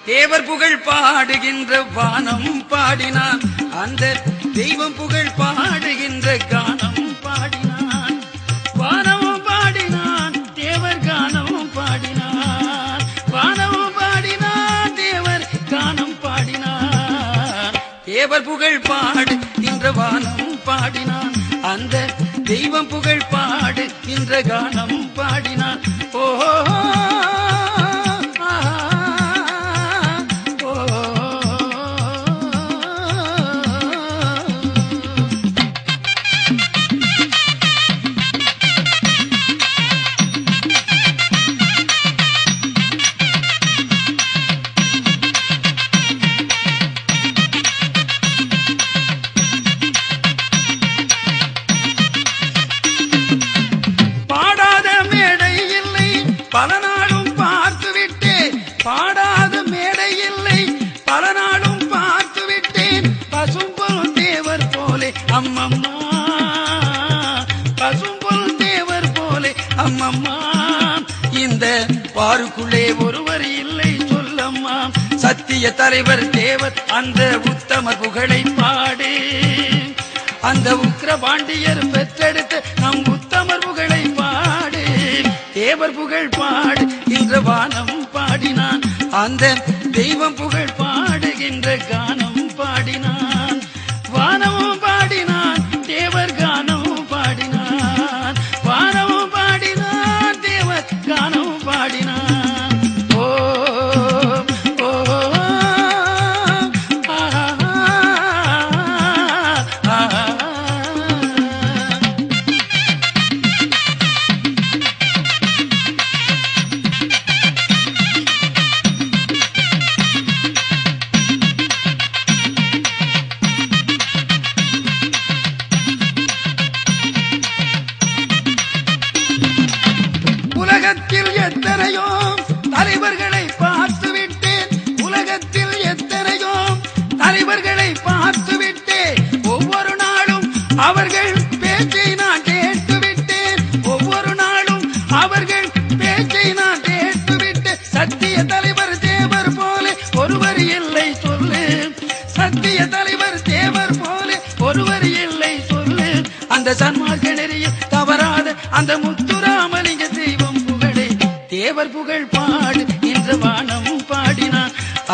தேவர் புகழ் பாடுகின்ற வானம் பாடினான், அந்த தெய்வம் புகழ் பாடுகின்ற கானம் பாடினான். வானமும் பாடினான், தேவர் கானமும் பாடினான். வானமும் பாடினான், தேவர் கானம் பாடினான். தேவர் புகழ் பாடுகின்ற வானம் பாடினான், அந்த தெய்வம் புகழ் பாடுகின்ற கானம் பாடினான். ஓஹோ பல நாளும் பார்த்துவிட்டேன், பாடாத மேடை இல்லை பல நாளும் பார்த்துவிட்டேன். பசும்பொல் தேவர் போலே அம்மம்மா, பசும்பொல் தேவர் போலே அம்மம்மா. இந்த பாருக்குள்ளே ஒருவர் இல்லை சொல்லம்மா. சத்திய தலைவர் தேவர் அந்த உத்தமர் புகழை பாடு, அந்த உக்கிர பாண்டியர் பெற்றெடுத்த நம் உத்தமர் புகழை பாடு. தேவர் புகழ் பாடுகின்ற வானம் பாடினான், அந்த தெய்வம் புகழ் பாடுகின்ற கானம் பாடினான். வானமும் பாடினான், தேவர் கானமும் பாடினான். வானமும் பாடினான், தேவர் கானமும் பாடினான். ஓ ஓ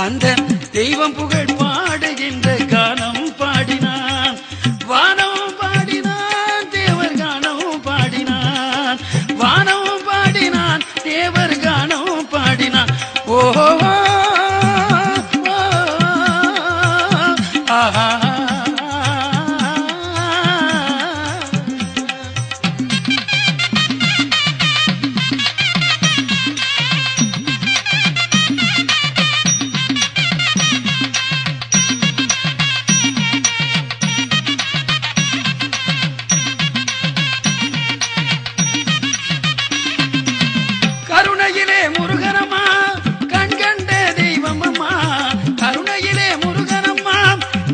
அந்த தெய்வம் புகழ் பாடுகின்ற கானம் பாடினான். வானம் பாடினான், தேவர் கானம் பாடினான். வானம் பாடினான், தேவர் கானம் பாடினான். ஓஹோ ஆஹா. கருணையிலே முருகனம்மா கண்கண்ட தெய்வம் அம்மா. கருணையிலே முருகனம்மா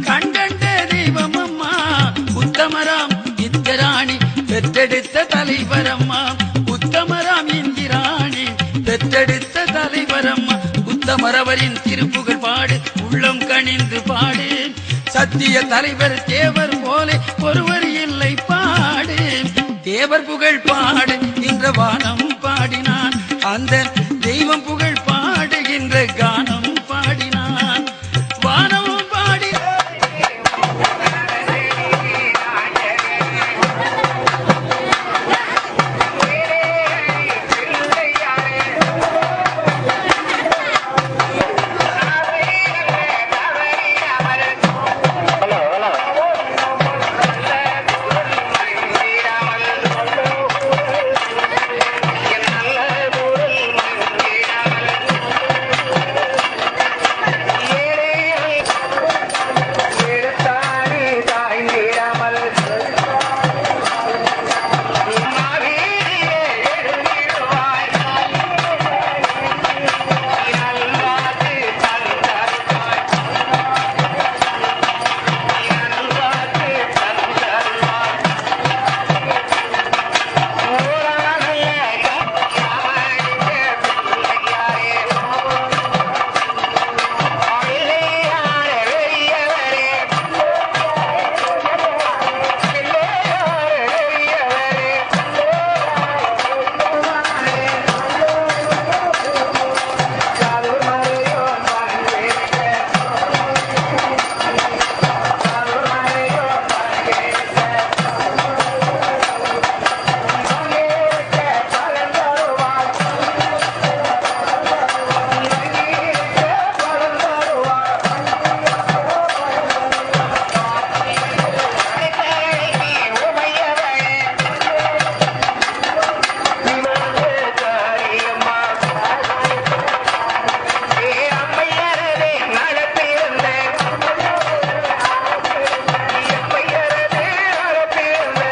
கண்கண்ட தெய்வம் அம்மா. உத்தமராம் இந்திராணி பெற்றெடுத்த தலைவரம்மா. உத்தமராம் இந்திராணி பெற்றெடுத்த தலைவரம்மா. உத்தமரவரின் திருப்புகழ் பாடு, உள்ளம் கனிந்து பாடு. சத்திய தலைவர் தேவர் போலே ஒருவர் இல்லை பாடு. தேவர் புகழ் பாடு என்ற வானம் பாடினான். அந்த